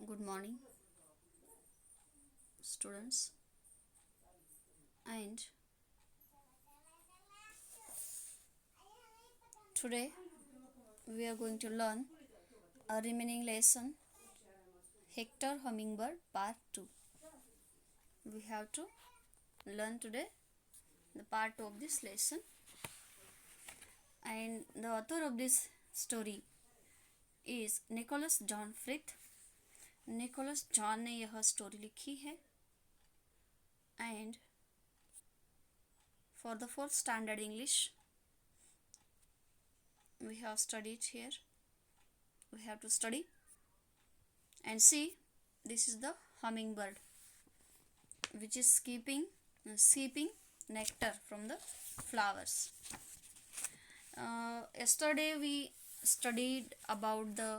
Good morning, students. And today we are going to learn a remaining lesson Hector Hummingbird Part 2. We have to learn today the part 2 of this lesson. And the author of this story is Nicholas John Frith. Nicholas John ने यह story लिखी है. And for the 4th standard English, we have studied here. We have to study and see. This is the hummingbird which is keeping nectar from the flowers. Yesterday we studied about the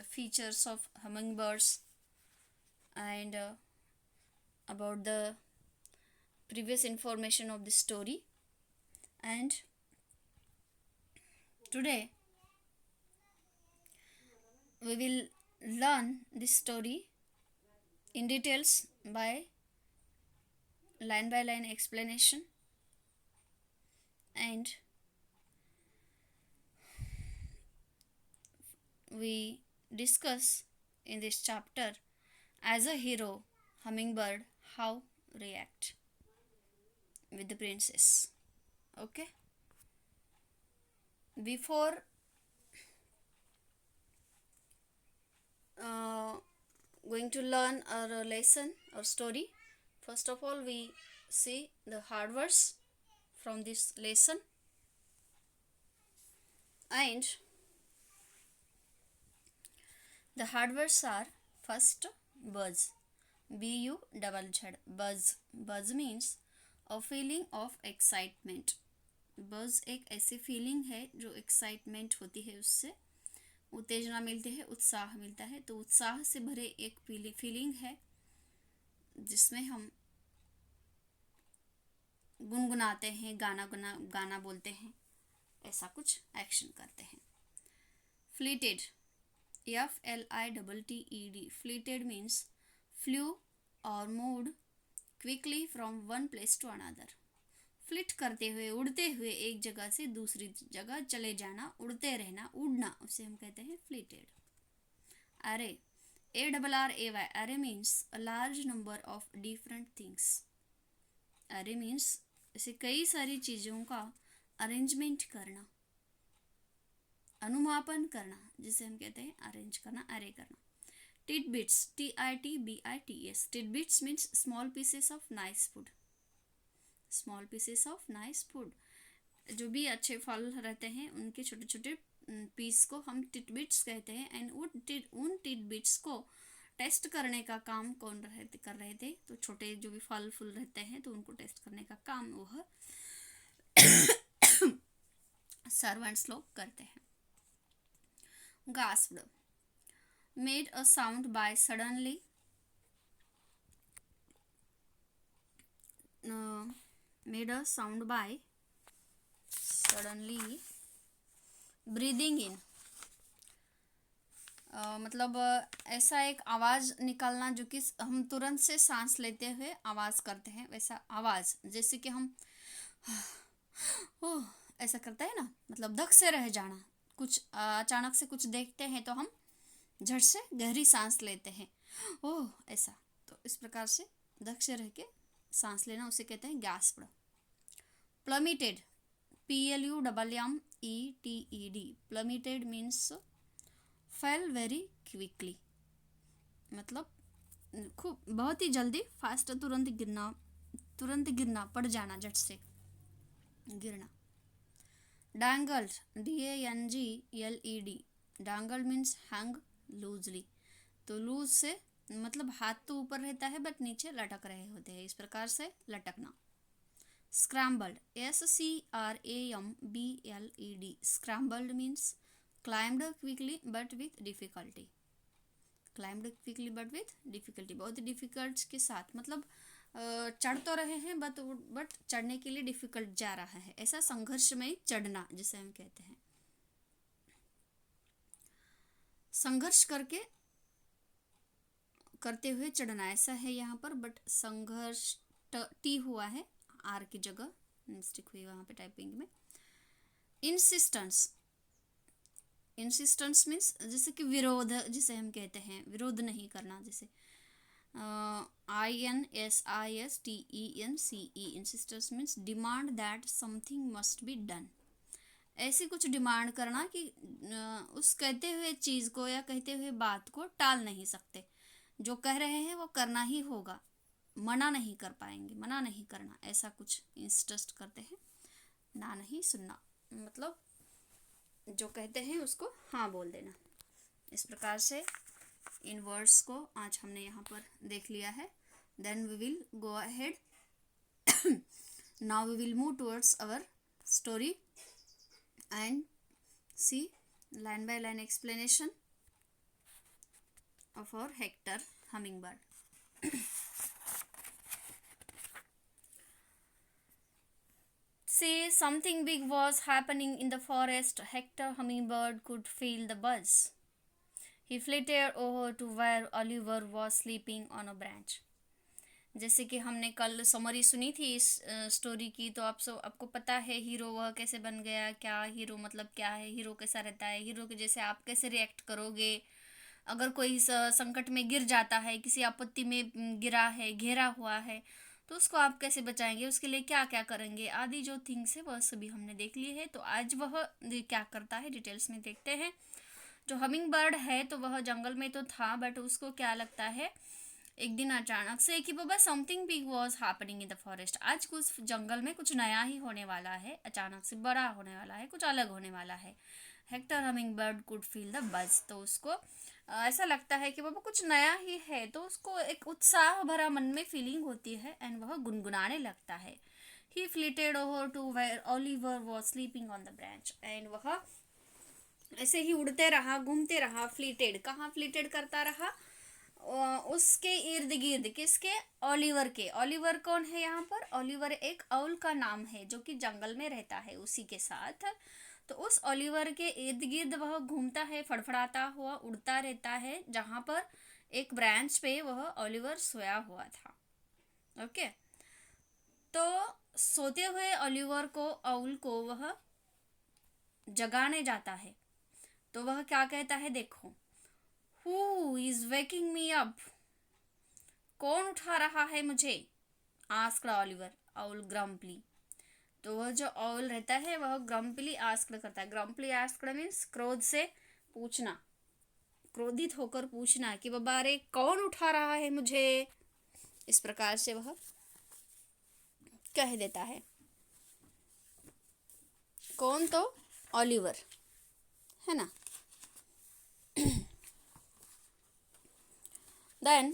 features of hummingbirds and about the previous information of the story. And today we will learn this story in details by line explanation. And we discuss in this chapter as a hero hummingbird how react with the princess. Okay, before going to learn our lesson or story, first of all we see the hard words from this lesson. And the hard words are first buzz, B-U-Z-Z, buzz. Buzz means a feeling of excitement. Buzz एक ऐसी feeling है जो excitement होती है, उससे उत्तेजना मिलती है, उत्साह मिलता है. तो उत्साह से भरे एक फीलिंग है जिसमें हम गुनगुनाते हैं, गाना बोलते हैं, ऐसा कुछ एक्शन करते हैं. Flitted, F-L-I-T-T-E-D, flitted means flew और moved quickly from one place to another. Flit करते हुए, उड़ते हुए एक जगह से दूसरी जगह चले जाना, उड़ते रहना, उड़ना, उसे हम कहते हैं फ्लीटेड. अरे, A-R-R-A-Y, अरे means a large number of different things. अरे मीन्स ऐसे कई सारी चीज़ों का अरेंजमेंट करना, अनुमापन करना, जिसे हम कहते हैं अरेंज करना, अरे करना. Titbits, T-I-T-B-I-T-S, titbits means small pieces of nice food. Small pieces of nice food, जो भी अच्छे फल रहते हैं उनके छोटे छोटे पीस को हम टिडबिट्स कहते हैं. एंड उन टिडबिट्स को टेस्ट करने का काम कौन कर रहे थे? तो छोटे जो भी फल फूल रहते हैं तो उनको टेस्ट करने का काम वह सर्वेंट्स लोग करते हैं. Gasped, made a sound by suddenly, made a sound by suddenly breathing in. मतलब ऐसा एक आवाज़ निकालना जो कि हम तुरंत से सांस लेते हुए आवाज़ करते हैं, वैसा आवाज़ जैसे कि हम ओह ऐसा करता है ना, मतलब धक से रह जाना. कुछ अचानक से कुछ देखते हैं तो हम झट से गहरी सांस लेते हैं, ओह ऐसा. तो इस प्रकार से धक से रह के सांस लेना, उसे कहते हैं gasped. Plummeted, P-L-U-M-M-E-T-E-D, plummeted means fell very quickly, मतलब खूब बहुत ही जल्दी, फास्ट, तुरंत गिरना, पड़ जाना, झट से गिरना. डैंगल्ड, D-A-N-G-L-E-D, डैंगल्ड मीन्स हैंग लूजली. तो लूज से मतलब हाथ तो ऊपर रहता है बट नीचे लटक रहे होते हैं, इस प्रकार से लटकना. Scrambled, S-C-R-A-M-B-L-E-D, scrambled means climbed quickly but with difficulty. Climbed quickly but with difficulty, बहुत ही डिफिकल्ट के साथ, मतलब चढ़ तो रहे हैं बट चढ़ने के लिए डिफिकल्ट जा रहा है, ऐसा संघर्ष में चढ़ना जिसे हम कहते हैं. संघर्ष करके करते हुए चढ़ना ऐसा है यहाँ पर, बट संघर्ष टी हुआ है, आर की जगह मिस्टेक हुई वहाँ पे टाइपिंग में। इंसिस्टेंस, इंसिस्टेंस मीन्स जैसे कि विरोध, जिसे हम कहते हैं विरोध नहीं करना, जैसे INSISTENCE, insistence means demand that something must be done. ऐसी कुछ डिमांड करना कि उस कहते हुए चीज़ को या कहते हुए बात को टाल नहीं सकते, जो कह रहे हैं वो करना ही होगा, मना नहीं कर पाएंगे, मना नहीं करना, ऐसा कुछ इंसिस्ट करते हैं। ना नहीं सुनना, मतलब जो कहते हैं उसको हाँ बोल देना। इस प्रकार से इन वर्ड्स को आज हमने यहाँ पर देख लिया है। Then we will go ahead, now we will move towards our story and see line by line explanation of our Hector hummingbird. Say something big was happening in the forest. Hector hummingbird could feel the buzz. He flitted over to where Oliver was sleeping on a branch. जैसे कि हमने कल summary सुनी थी इस story की, तो आपको पता है हीरो वह कैसे बन गया, क्या हीरो मतलब क्या है, हीरो कैसा रहता है, हीरो के जैसे आप कैसे रिएक्ट करोगे, अगर कोई संकट में गिर जाता है, किसी आपत्ति में गिरा है, घेरा हुआ है, तो उसको आप कैसे बचाएंगे, उसके लिए क्या क्या करेंगे, आदि जो थिंग्स है वह सभी हमने देख लिए है। तो आज वह क्या करता है डिटेल्स में देखते हैं। जो हमिंग बर्ड है तो वह जंगल में तो था, बट उसको क्या लगता है एक दिन अचानक से कि बाबा something big was happening in the forest, आज कुछ जंगल में कुछ नया ही होने वाला है, अचानक से बड़ा होने वाला है, कुछ अलग होने वाला है। Hector humming bird could feel the बज, तो उसको ऐसा लगता है कि बाबा कुछ नया ही है, तो उसको एक उत्साह भरा मन में फीलिंग होती है एंड वह गुनगुनाने लगता है। He flitted over to where Oliver was sleeping on the branch, and वह ऐसे ही उड़ते रहा, घूमते रहा, फ्लिटेड, कहाँ फ्लिटेड करता रहा, उसके इर्द गिर्द, किसके, ओलिवर के। ओलिवर कौन है यहाँ पर, ओलिवर एक आउल का नाम है जो कि जंगल में रहता है उसी के साथ। तो उस ओलिवर के इर्द गिर्द वह घूमता है, फड़फड़ाता हुआ उड़ता रहता है, जहाँ पर एक ब्रांच पे वह ओलिवर सोया हुआ था। ओके, तो सोते हुए ओलिवर को, आउल को वह जगाने जाता है, तो वह क्या कहता है, देखो, Who is waking me up? कौन उठा रहा है मुझे? asked Oliver, owl grumpily. तो वह जो owl रहता है वह grumpily asked करता है। grumpily asked means क्रोध से पूछना, क्रोधित होकर पूछना कि बाबा अरे कौन उठा रहा है मुझे, इस प्रकार से वह कह देता है। कौन, तो ओलिवर है ना। Then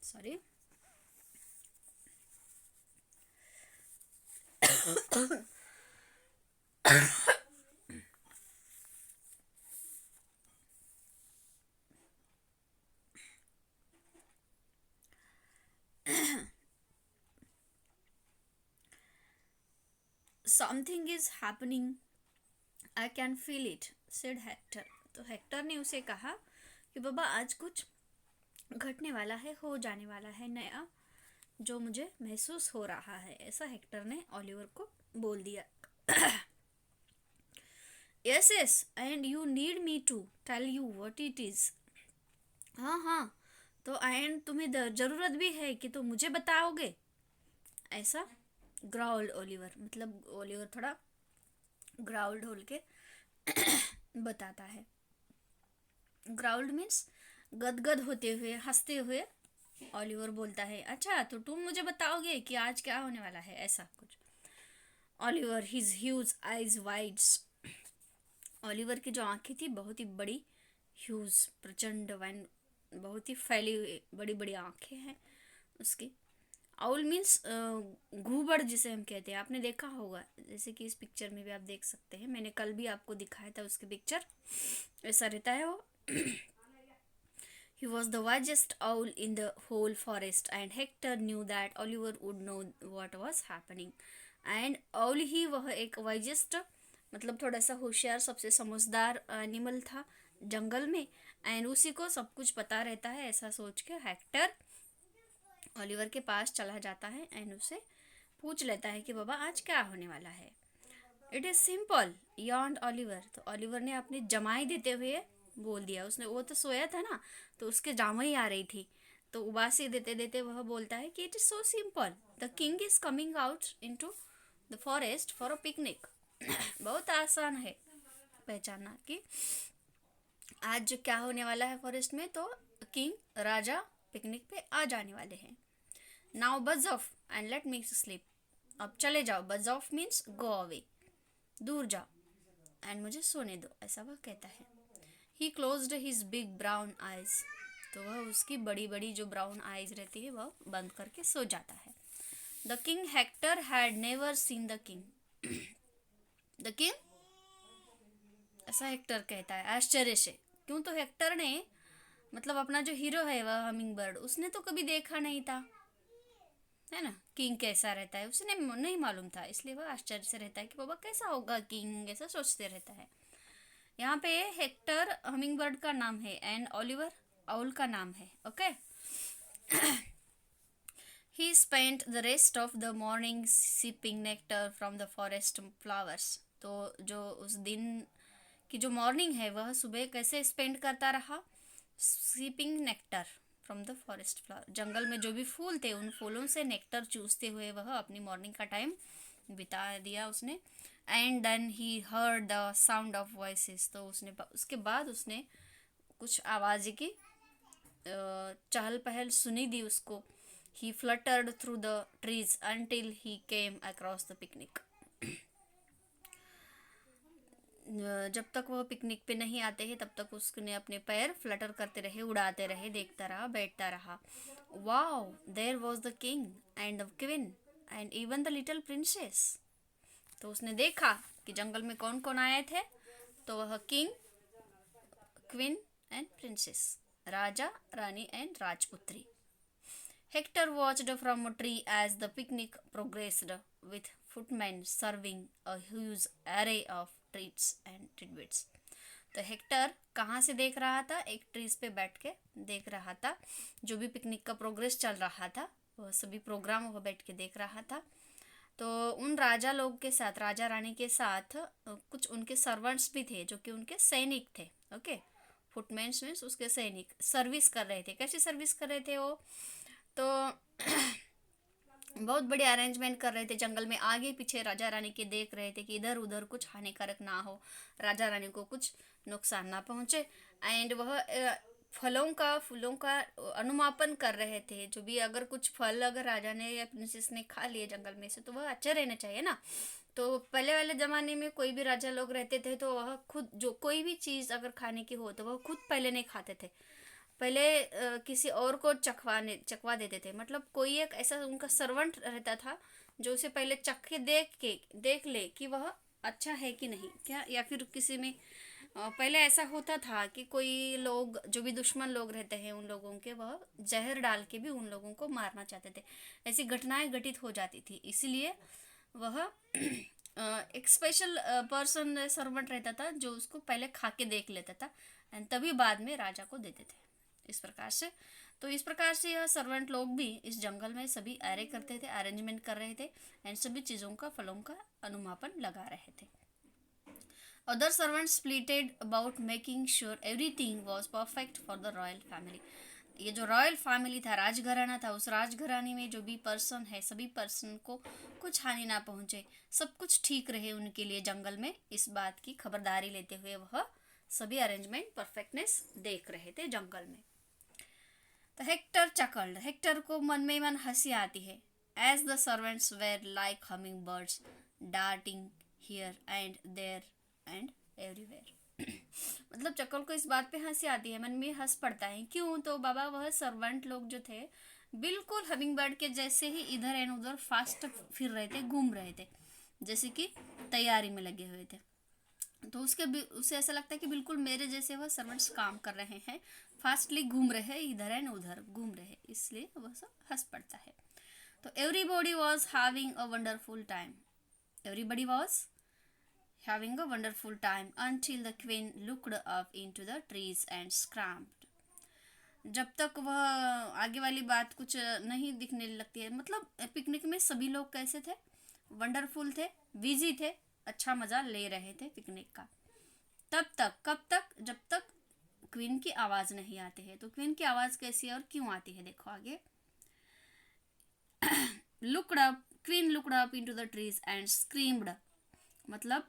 sorry. Something is happening, I can feel it, said Hector. तो हेक्टर ने उसे कहा कि बाबा आज कुछ घटने वाला है, हो जाने वाला है नया, जो मुझे महसूस हो रहा है, ऐसा हेक्टर ने ओलिवर को बोल दिया। Yes yes, and you need me to tell you what it is. हाँ हाँ, तो एंड तुम्हें जरूरत भी है कि तुम मुझे बताओगे, ऐसा ग्राउल्ड ओलिवर, मतलब ओलिवर थोड़ा ग्राउल्ड होल के बताता है। ग्राउल्ड मीन्स गदगद होते हुए, हंसते हुए ओलिवर बोलता है, अच्छा तो तुम मुझे बताओगे कि आज क्या होने वाला है, ऐसा कुछ। Oliver, his huge eyes wides, Oliver की जो आंखें थी बहुत ही बड़ी, ह्यूज प्रचंड, वैन बहुत ही फैली हुई बड़ी बड़ी आंखें हैं उसकी। आउल मीन्स घूबड़ जिसे हम कहते हैं, आपने देखा होगा, जैसे कि इस पिक्चर में भी आप देख सकते हैं, मैंने कल भी आपको दिखाया था उसकी पिक्चर, ऐसा रहता है वो। He was the wisest owl in the whole forest, and Hector knew that Oliver would know what was happening. And owl ही वह एक वाइजेस्ट मतलब थोड़ा सा होशियार सबसे समझदार एनिमल था जंगल में, एंड उसी को सब कुछ पता रहता है ऐसा सोच के हेक्टर ओलिवर के पास चला जाता है एंड उसे पूछ लेता है कि बाबा आज क्या होने वाला है. It is simple yawned Oliver. तो ओलिवर ने अपनी जमाई देते हुए बोल दिया. उसने वो तो सोया था ना, तो उसके जामई आ रही थी, तो उबासी देते देते वह बोलता है कि it is so simple. The king is coming out into the forest for a picnic. बहुत आसान है पहचानना कि आज क्या होने वाला है फॉरेस्ट में. तो किंग राजा पिकनिक पे आ जाने वाले हैं. नाउ बज of and let me sleep. अब चले जाओ. बज ऑफ मीन्स गो अवे, दूर जाओ एंड मुझे सोने दो, ऐसा वह कहता है. He closed his big brown eyes. तो वह उसकी बड़ी बड़ी जो ब्राउन आइज रहती है वह बंद करके सो जाता है. The king Hector had never seen the king. The king, ऐसा हेक्टर कहता है आश्चर्य से. क्यों? तो हेक्टर ने मतलब अपना जो हीरो है वह हमिंग बर्ड, उसने तो कभी देखा नहीं था, है ना. किंग कैसा रहता है उसने नहीं मालूम था, इसलिए वह आश्चर्य से रहता है कि बाबा कैसा होगा किंग, ऐसा सोचते रहता है. यहाँ पे हेक्टर हमिंग बर्ड का नाम है एंड ओलिवर आउल का नाम है. Okay. He spent the rest of the morning sipping nectar from the forest flowers. तो जो उस दिन की जो मॉर्निंग है वह सुबह कैसे स्पेंड करता रहा. Sipping nectar from the forest flower. जंगल में जो भी फूल थे उन फूलों से नेक्टर चूसते हुए वह अपनी मॉर्निंग का टाइम बिता दिया उसने. And then he heard the sound of voices. तो उसके बाद उसने कुछ आवाज़ की चहल पहल सुनी दी उसको. He fluttered through the trees until he came across the picnic. जब तक वह पिकनिक पे नहीं आते हैं तब तक उसने अपने पैर फ्लटर करते रहे, उड़ाते रहे, देखता रहा, बैठता रहा. Wow, there was the king and the queen and even the little princess. तो उसने देखा कि जंगल में कौन कौन आए थे. तो वह किंग, क्वीन एंड प्रिंसेस, राजा रानी एंड राजपुत्री. Hector watched from a tree as the picnic progressed with footmen serving a huge array of treats and tidbits. तो हेक्टर कहाँ से देख रहा था? एक ट्रीज पे बैठ के देख रहा था. जो भी पिकनिक का प्रोग्रेस चल रहा था वह सभी प्रोग्राम वह बैठ के देख रहा था. तो उन राजा लोग के साथ, राजा रानी के साथ कुछ उनके सर्वेंट्स भी थे जो कि उनके सैनिक थे. ओके. फुटमैन्स मीन्स उसके सैनिक सर्विस कर रहे थे. कैसी सर्विस कर रहे थे वो? तो बहुत बड़े अरेंजमेंट कर रहे थे. जंगल में आगे पीछे राजा रानी के देख रहे थे कि इधर उधर कुछ हानिकारक ना हो, राजा रानी को कुछ नुकसान ना पहुंचे. एंड वह फूलों का अनुमापन कर रहे थे. जो भी अगर कुछ फल अगर राजा ने या प्रिंसेस ने खा लिए जंगल में से तो वह अच्छे रहना चाहिए ना. तो पहले वाले ज़माने में कोई भी राजा लोग रहते थे तो वह खुद जो कोई भी चीज़ अगर खाने की हो तो वह खुद पहले नहीं खाते थे, पहले किसी और को चखवा देते थे. मतलब कोई एक ऐसा उनका सर्वेंट रहता था जो उसे पहले चख के देख ले कि वह अच्छा है कि नहीं क्या. या फिर किसी में पहले ऐसा होता था कि कोई लोग जो भी दुश्मन लोग रहते हैं उन लोगों के वह जहर डाल के भी उन लोगों को मारना चाहते थे. ऐसी घटनाएं घटित हो जाती थी. इसलिए वह एक स्पेशल पर्सन सर्वेंट रहता था जो उसको पहले खा के देख लेता था एंड तभी बाद में राजा को देते थे. इस प्रकार से इस प्रकार से यह सर्वेंट लोग भी इस जंगल में सभी अरे करते थे, अरेंजमेंट कर रहे थे एंड सभी चीज़ों का फलों का अनुमापन लगा रहे थे. Other servants splitted about making sure everything was perfect for the royal family. ये जो रॉयल फैमिली था, राजघराना था, उस राजघराने में जो भी पर्सन है सभी पर्सन को कुछ हानि ना पहुंचे, सब कुछ ठीक रहे उनके लिए जंगल में, इस बात की खबरदारी लेते हुए वह सभी अरेंजमेंट परफेक्टनेस देख रहे थे जंगल में. तो हेक्टर चकल्ड. हेक्टर को मन में मन हंसी आती है. As the servants were like hummingbirds darting here and there and everywhere. मतलब चकल को इस बात पे हंसी आती है, मन में हंस पड़ता है. क्यों? तो बाबा वह सर्वेंट लोग जो थे बिल्कुल हमिंग बर्ड के जैसे ही इधर एंड उधर फास्ट फिर रहे थे, घूम रहे थे, जैसे कि तैयारी में लगे हुए थे. तो उसे ऐसा लगता है कि बिल्कुल मेरे जैसे वह सर्वेंट्स काम कर रहे हैं, फास्टली घूम रहे हैं, इधर एंड उधर घूम रहे हैं, इसलिए वह सब हंस पड़ता है। तो everybody was having a wonderful time, everybody was having a wonderful time until the queen looked up into the trees and screamed। जब तक वह आगे वाली बात कुछ नहीं दिखने लगती है, मतलब पिकनिक में सभी लोग कैसे थे, वंडरफुल थे, बिजी थे, अच्छा मजा ले रहे थे पिकनिक का। तब तक, कब तक, जब तक क्वीन की आवाज नहीं आती है। तो क्वीन की आवाज कैसी है और क्यों आती है, देखो आगे। Looked up, queen looked up into the trees and screamed, मतलब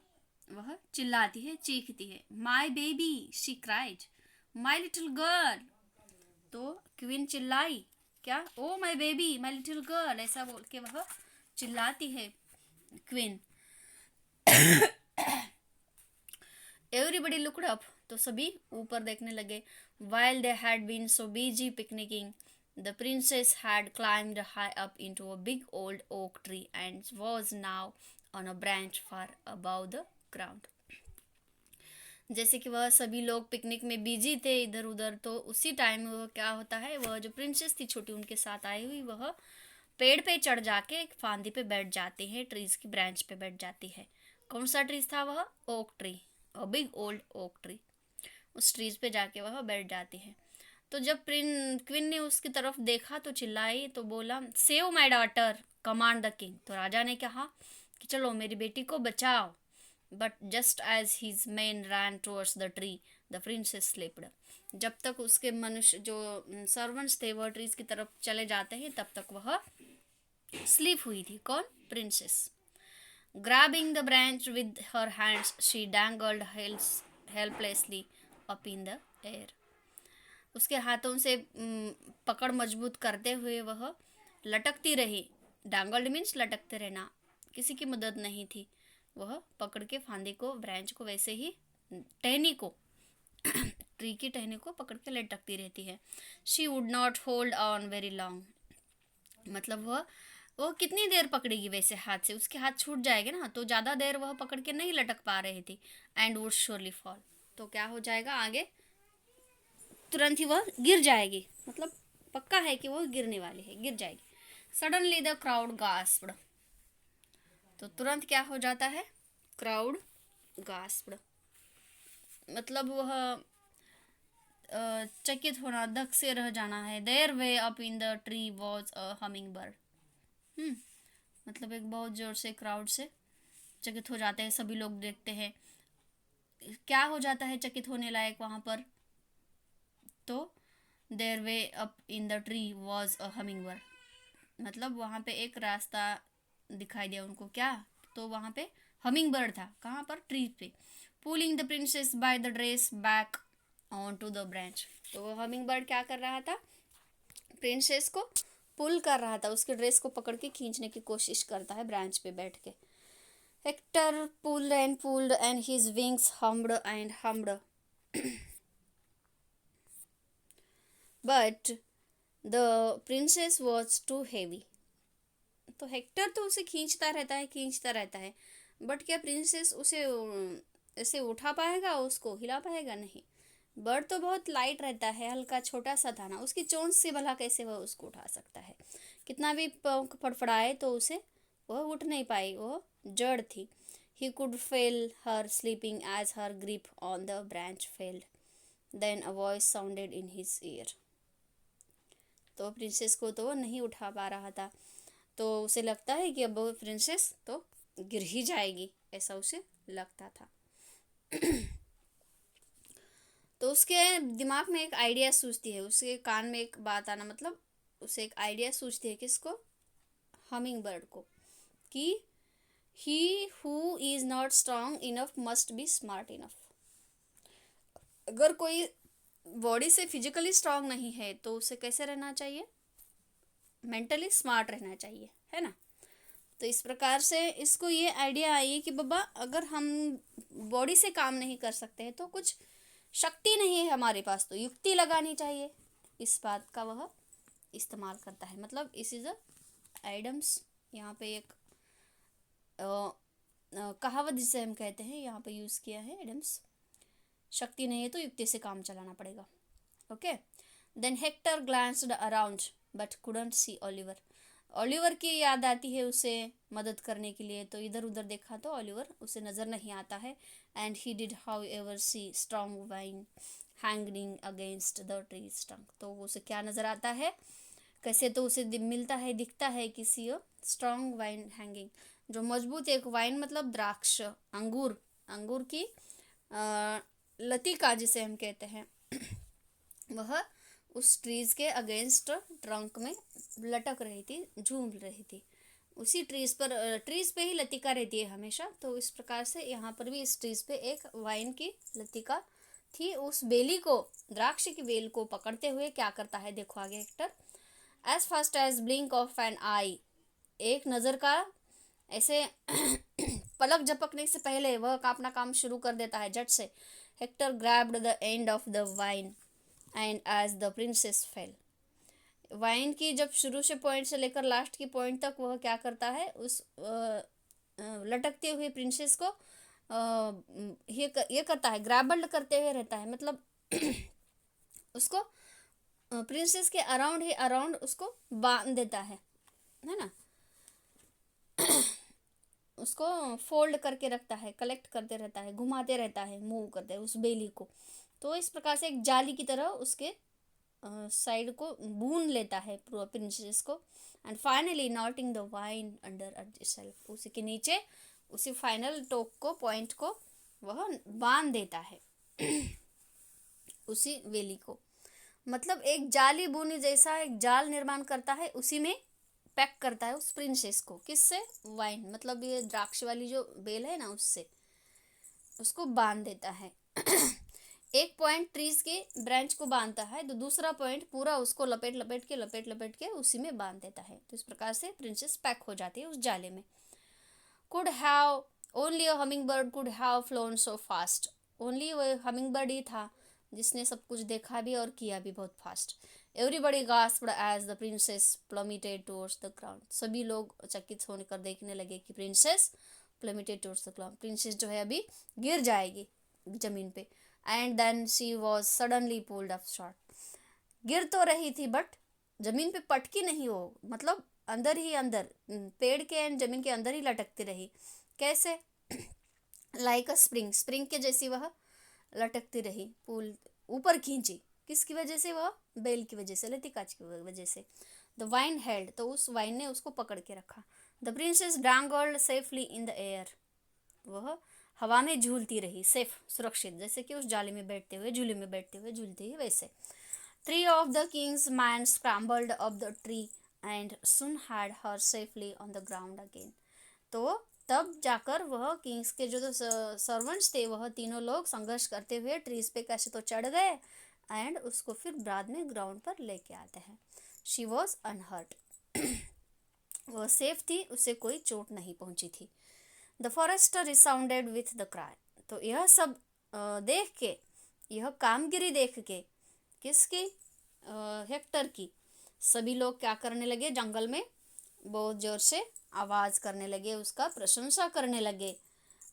वह चिल्लाती है, चीखती है। My baby she cried, my little girl, तो क्वीन चिल्लाई क्या, oh my baby, my little girl, ऐसा बोल के वह चिल्लाती है क्वीन। एवरीबडी लुक्ड अप, तो सभी ऊपर देखने लगे। While they had been so busy picnicking, the princess had climbed high up into a big old oak tree and was now on a branch far above the ground. जैसे कि वह सभी लोग पिकनिक में बिजी थे इधर उधर, तो उसी टाइम वह क्या होता है, वह जो प्रिंसेस थी छोटी उनके साथ आई हुई, वह पेड़ पे चढ़ जाके एक फांदी पे बैठ जाती है, ट्रीज की ब्रांच पे बैठ जाती है। कौन सा ट्रीज था वह, oak tree, big old oak tree. उस ट्रीज पे जाके वह बैठ जाती है। तो जब क्वीन ने उसकी तरफ देखा तो चिल्लाई, तो बोला save my daughter command the king. तो राजा ने कहा कि चलो मेरी बेटी को बचाओ। But just as his man ran towards the tree the princess slipped. जब तक उसके मनुष्य जो सर्वेंट्स थे वह ट्रीज की तरफ चले जाते हैं, तब तक वह स्लीप हुई थी। कौन, princess. Grabbing the branch with her hands she dangled helplessly up in the air. उसके हाथों से पकड़ मजबूत करते हुए वह लटकती रही। डैंगल्ड मीन्स लटकते रहना, किसी की मदद नहीं थी। वह पकड़ के फांदी को, ब्रांच को, वैसे ही टहनी को ट्री की टहनी को पकड़ के लटकती रहती है। She would not hold on very long, मतलब वह कितनी देर पकड़ेगी वैसे हाथ से, उसके हाथ छूट जाएंगे ना, तो ज़्यादा देर वह पकड़ के नहीं लटक पा रही थी। एंड वुड श्योरली फॉल, तो क्या हो जाएगा आगे, तुरंत ही वह गिर जाएगी, मतलब पक्का है कि वह गिरने वाली है, गिर जाएगी। सडनली द क्राउड गास्प्ड, तो तुरंत क्या हो जाता है, क्राउड गास्प्ड, मतलब वह चकित होना, धक से रह जाना है। Their way up in the tree was a humming bird, मतलब एक बहुत जोर से क्राउड से चकित हो जाते हैं सभी लोग, देखते हैं क्या हो जाता है चकित होने लायक वहाँ पर। तो their way up in the tree was a humming bird, मतलब वहाँ पे एक रास्ता दिखाई दिया उनको, क्या, तो वहाँ पे हमिंग बर्ड था, कहाँ पर, ट्री पे। Pulling the princess by the dress back on to the branch, तो वो हमिंग बर्ड क्या कर रहा था, प्रिंसेस को पुल कर रहा था, उसके ड्रेस को पकड़ के खींचने की कोशिश करता है ब्रांच पे बैठ के। Hector pulled and his wings hummed and hummed but the princess was too heavy. तो हेक्टर तो उसे खींचता रहता है, बट क्या प्रिंसेस उसे ऐसे उठा पाएगा, उसको हिला पाएगा, नहीं। बर्ड तो बहुत लाइट रहता है, हल्का छोटा सा था ना, उसकी चोंच से भला कैसे वह उसको उठा सकता है, कितना भी पंख फड़फड़ाए तो उसे वह उठ नहीं पाई, वह जड़ थी। He could feel her slipping as her grip on the branch failed, then a voice sounded in his ear. तो प्रिंसेस को तो वो नहीं उठा पा रहा था, तो उसे लगता है कि अब वो प्रिंसेस तो गिर ही जाएगी, ऐसा उसे लगता था। तो उसके दिमाग में एक आइडिया सूझती है, उसके कान में एक बात आना, मतलब उसे एक आइडिया सूझती है, किसको, हमिंग बर्ड को, कि he who is not strong enough must be smart enough. अगर कोई बॉडी से फिजिकली स्ट्रांग नहीं है तो उसे कैसे रहना चाहिए, मेंटली स्मार्ट रहना चाहिए, है ना। तो इस प्रकार से इसको ये आइडिया आई कि बाबा अगर हम बॉडी से काम नहीं कर सकते हैं तो कुछ शक्ति नहीं है हमारे पास, तो युक्ति लगानी चाहिए, इस बात का वह इस्तेमाल करता है। मतलब इस इज अ आइडम्स, यहाँ पे एक कहावत जिसे हम कहते हैं यहाँ पे यूज़ किया है एडम्स। शक्ति नहीं है तो युक्ति से काम चलाना पड़ेगा। Okay. Then Hector glanced around but couldn't see Oliver. Oliver की याद आती है उसे मदद करने के लिए, तो इधर उधर देखा तो ओलिवर उसे नज़र नहीं आता है। And he did how ever see strong wine hanging against the trees trunk. तो उसे क्या नज़र आता है, कैसे, तो उसे मिलता है, दिखता है किसी स्ट्रॉन्ग वाइन हैंगिंग, जो मजबूत एक वाइन मतलब द्राक्ष, अंगूर, अंगूर की लतिका जिसे हम कहते हैं वह उस ट्रीज के अगेंस्ट ट्रंक में लटक रही थी, झूम रही थी। उसी ट्रीज पे ही लतिका रहती है हमेशा, तो इस प्रकार से यहाँ पर भी इस ट्रीज पे एक वाइन की लतिका थी। उस बेली को, द्राक्ष की बेल को पकड़ते हुए क्या करता है, देखो आगे Hector. As fast as blink of an eye, एक नज़र का ऐसे पलक झपकने से पहले वह अपना काम शुरू कर देता है झट से। Hector grabbed the end of the vine and as the princess fell. Vine की जब शुरू से पॉइंट से लेकर लास्ट की पॉइंट तक वह क्या करता है, उस लटकते हुए प्रिंसेस को ये करता है, ग्रैबल्ड करते हुए रहता है, मतलब उसको प्रिंसेस के अराउंड ही अराउंड उसको बांध देता है ना, उसको फोल्ड करके रखता है, कलेक्ट करते रहता है, घुमाते रहता है, मूव करते हैं उस बेली को। तो इस प्रकार से एक जाली की तरह उसके साइड को बूंद लेता है पूरा प्रिंसेस को। And finally knotting the vine under itself, उसी के नीचे उसी फाइनल टोक को, पॉइंट को वह बांध देता है उसी वेली को। मतलब एक जाली बुनी जैसा एक जाल निर्माण करता है, उसी में पैक करता है उस प्रिंसेस को। किससे, वाइन, मतलब ये द्राक्ष वाली जो बेल है ना, उससे उसको बांध देता है एक पॉइंट ट्रीज के ब्रांच को बांधता है, तो दूसरा पॉइंट पूरा उसको लपेट के उसी में बांध देता है। तो इस प्रकार से प्रिंसेस पैक हो जाती है उस जाले में। Could have only a humming bird could have phloem so fast, only वो हमिंग बर्ड ही था जिसने सब कुछ देखा भी और किया भी बहुत fast. Everybody gasped as the princess plummeted towards the ground, सभी लोग चकित होकर देखने लगे कि princess plummeted towards the ground, princess जो है अभी गिर जाएगी जमीन पे। And then she was suddenly pulled up short, गिर तो रही थी बट जमीन पे पटकी नहीं वो, मतलब अंदर ही अंदर, पेड़ के एंड जमीन के अंदर ही लटकती रही। कैसे, लाइक अ स्प्रिंग, स्प्रिंग के जैसी वह लटकती रही, पुल ऊपर खींची, किसकी वजह से, वह बेल की वजह से, लतिका की वजह से। द वाइन हेल्ड, तो उस वाइन ने उसको पकड़ के रखा। The princess dangled safely in the air, वह हवा में झूलती रही, सेफ, सुरक्षित, जैसे कि उस जाले में बैठते हुए, झूले में बैठते हुए झूलती है वैसे। 3 of the king's men scrambled up the tree and soon had her safely on the ground again। तो तब जाकर वह किंग्स के जो सर्वेंट्स थे, वह तीनों लोग संघर्ष करते हुए ट्रीज पे कैसे तो चढ़ गए एंड उसको फिर बाद में ग्राउंड पर लेके आते हैं। शी वॉज अनहर्ट, वह सेफ थी, उसे कोई चोट नहीं पहुंची थी। The forester resounded with the cry, तो यह सब देख के, यह कामगिरी देख के, किसकी, हेक्टर की, सभी लोग क्या करने लगे, जंगल में बहुत जोर से आवाज़ करने लगे, उसका प्रशंसा करने लगे।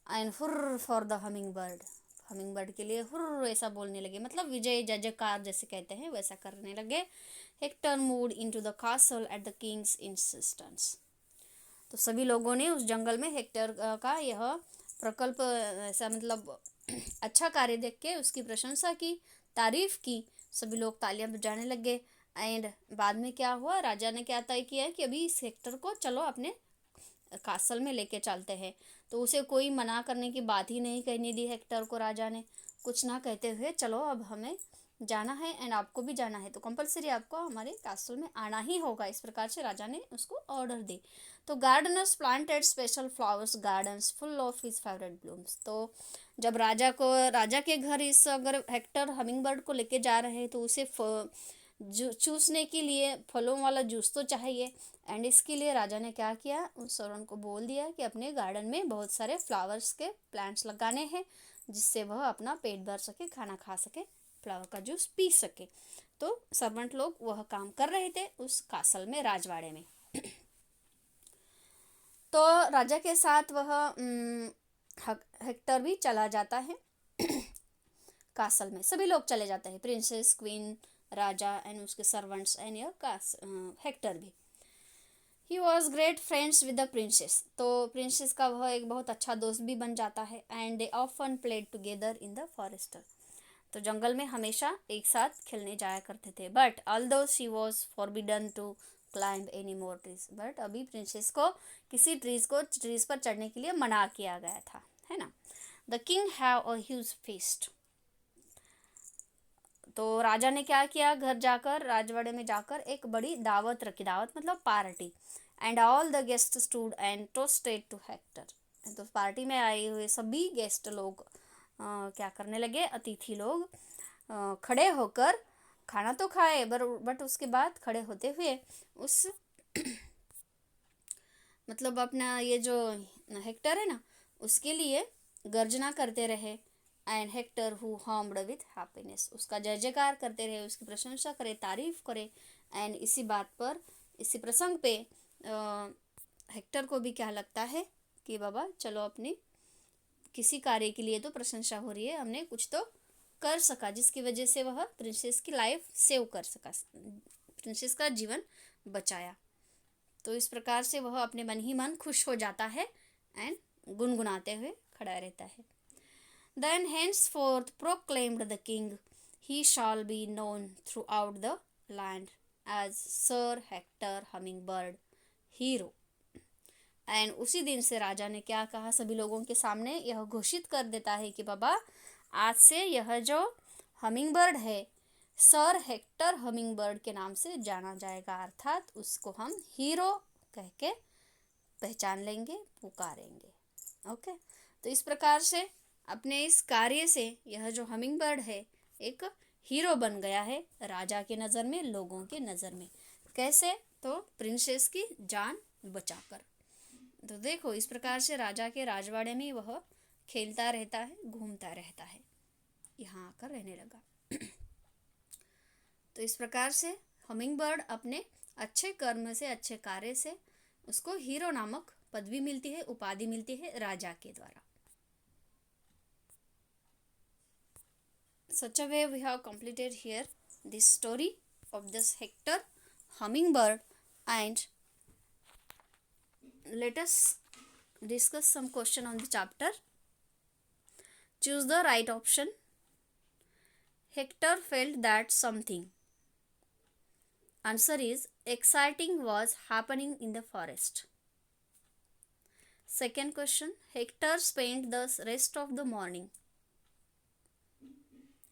And hurrah for the humming bird, humming bird के लिए हुर्र ऐसा बोलने लगे, मतलब विजय जय जयकार जैसे कहते हैं वैसा करने लगे। Hector moved into the castle at the Kings insistence, तो सभी लोगों ने उस जंगल में हेक्टर का यह प्रकल्प ऐसा, मतलब अच्छा कार्य देख के उसकी प्रशंसा की, तारीफ की, सभी लोग तालियां बजाने लगे। एंड बाद में क्या हुआ, राजा ने क्या तय किया कि अभी इस हेक्टर को चलो अपने कासल में लेके चलते हैं। तो उसे कोई मना करने की बात ही नहीं कहने दी हेक्टर को राजा ने, कुछ ना कहते हुए चलो अब हमें जाना है एंड आपको भी जाना है, तो कंपलसरी आपको हमारे कासल में आना ही होगा, इस प्रकार से राजा ने उसको ऑर्डर दी। तो gardeners planted special flowers gardens full of his favourite blooms, तो जब राजा के घर इस अगर हेक्टर हमिंग बर्ड को लेके जा रहे हैं तो उसे चूसने के लिए फलों वाला जूस तो चाहिए। एंड इसके लिए राजा ने क्या किया, उस सर्वेंट को बोल दिया कि अपने गार्डन में बहुत सारे फ्लावर्स के प्लांट्स लगाने हैं, जिससे वह अपना पेट भर सके, खाना खा सके, फ्लावर का जूस पी सके। तो सर्वेंट लोग वह काम कर रहे थे उस कासल में, राजवाड़े में। तो राजा के साथ वह हेक्टर भी चला जाता है कासल में। सभी लोग चले जाते हैं, प्रिंसेस, क्वीन, राजा एंड उसके सर्वेंट्स एंड हेक्टर भी। He was great friends with the princess, तो प्रिंसेस का वह एक बहुत अच्छा दोस्त भी बन जाता है। And they often played together in the forest, तो जंगल में हमेशा एक साथ खेलने जाया करते थे। But although she was forbidden to climb any more trees, but अभी प्रिंसेस को किसी ट्रीज पर चढ़ने के लिए मना किया गया था, है ना। The king have a huge feast, तो राजा ने क्या किया, घर जाकर, राजवाड़े में जाकर एक बड़ी दावत रखी, दावत मतलब party. And all the guest stood and toasted to Hector, तो पार्टी में आए हुए सभी गेस्ट लोग क्या करने लगे, अतिथि लोग खड़े होकर खाना तो खाए, बट उसके बाद खड़े होते हुए उस मतलब अपना ये जो हेक्टर है ना, उसके लिए गर्जना करते रहे। And Hector who harmed with happiness, उसका जय जयकार करते रहे, उसकी प्रशंसा करे, तारीफ करे। एंड इसी बात पर, इसी प्रसंग पे हेक्टर को भी क्या लगता है कि बाबा चलो, अपनी किसी कार्य के लिए तो प्रशंसा हो रही है, हमने कुछ तो कर सका, जिसकी वजह से वह प्रिंसेस की लाइफ सेव कर सका, प्रिंसेस का जीवन बचाया। तो इस प्रकार से वह अपने मन ही मन खुश हो जाता है एंड गुनगुनाते हुए खड़ा रहता है। Then henceforth proclaimed the king, he shall be known throughout the land as Sir Hector Hummingbird, hero. And उसी दिन से राजा ने क्या कहा, सभी लोगों के सामने यह घोषित कर देता है कि बाबा आज से यह जो हमिंग बर्ड है, सर हेक्टर हमिंग बर्ड के नाम से जाना जाएगा, अर्थात उसको हम हीरो कह के पहचान लेंगे, पुकारेंगे। ओके, तो इस प्रकार से अपने इस कार्य से यह जो हमिंग बर्ड है एक हीरो बन गया है राजा के नज़र में, लोगों के नज़र में। कैसे, तो प्रिंसेस की जान बचाकर। तो देखो, इस प्रकार से राजा के राजवाड़े में वह खेलता रहता है, घूमता रहता है, यहाँ आकर रहने लगा। तो इस प्रकार से हमिंग बर्ड अपने अच्छे कर्म से, अच्छे कार्य से उसको हीरो नामक पदवी मिलती है, उपाधि मिलती है राजा के द्वारा। Such a way we have completed here this story of this Hector hummingbird, and let us discuss some question on the chapter. Choose the right option. Hector felt that something. Answer is exciting was happening in the forest. Second question, Hector spent the rest of the morning.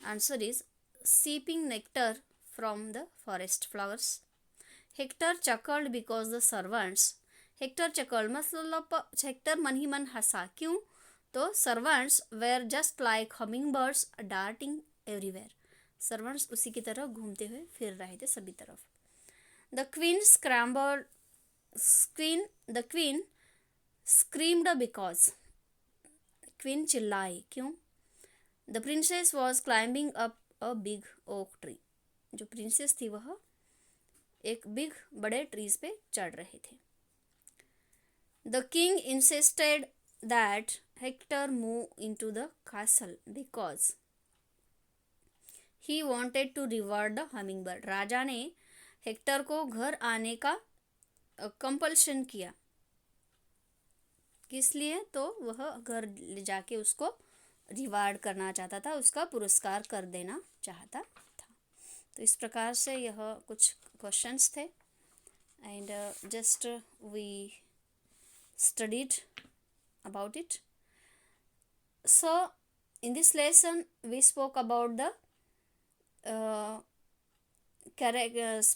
Answer is sipping nectar from the forest flowers. Hector chuckled because the servants, Hector chuckled मतलब Hector मन ही मन हंसा, क्यों, तो servants where just like hummingbirds darting everywhere, servants उसी की तरह घूमते हुए फिर रहे थे सभी तरफ। The queen screamed because, queen चिल्लाई, क्यों, the princess was climbing up a big oak tree, जो प्रिंसेस थी वह एक बिग बड़े ट्रीज पे चढ़ रहे थे। The king insisted that Hector move into the castle because he wanted to reward the humming bird, राजा ने हेक्टर को घर आने का कंपल्शन किया, किस लिए, तो वह घर ले जाके उसको रिवार्ड करना चाहता था, उसका पुरस्कार कर देना चाहता था। तो इस प्रकार से यह कुछ क्वेश्चंस थे and just we studied about it. So in this lesson we spoke about the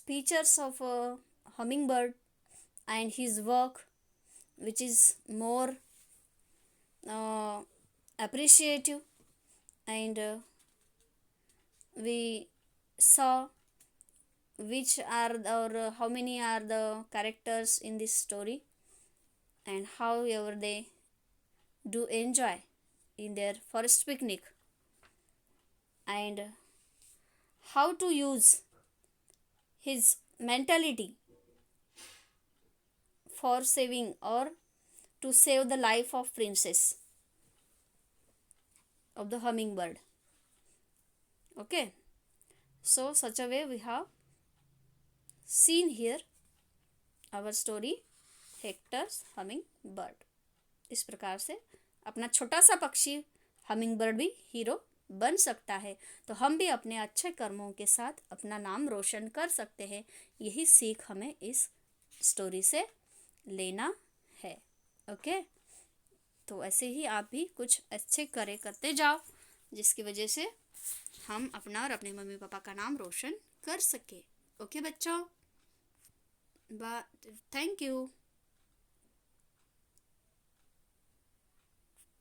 features of a hummingbird and his work, which is more appreciative, and we saw which are or how many are the characters in this story and however they do enjoy in their forest picnic, and how to use his mentality for saving or to save the life of princess of the hummingbird. Okay, so such a way we have seen here our story hectares humming bird. इस प्रकार से अपना छोटा सा पक्षी humming bird भी hero बन सकता है. तो हम भी अपने अच्छे कर्मों के साथ अपना नाम रोशन कर सकते हैं. यही सीख हमें इस स्टोरी से लेना है. ओके, तो ऐसे ही आप भी कुछ अच्छे करते जाओ, जिसकी वजह से हम अपना और अपने मम्मी पापा का नाम रोशन कर सके. ओके बच्चों, थैंक यू.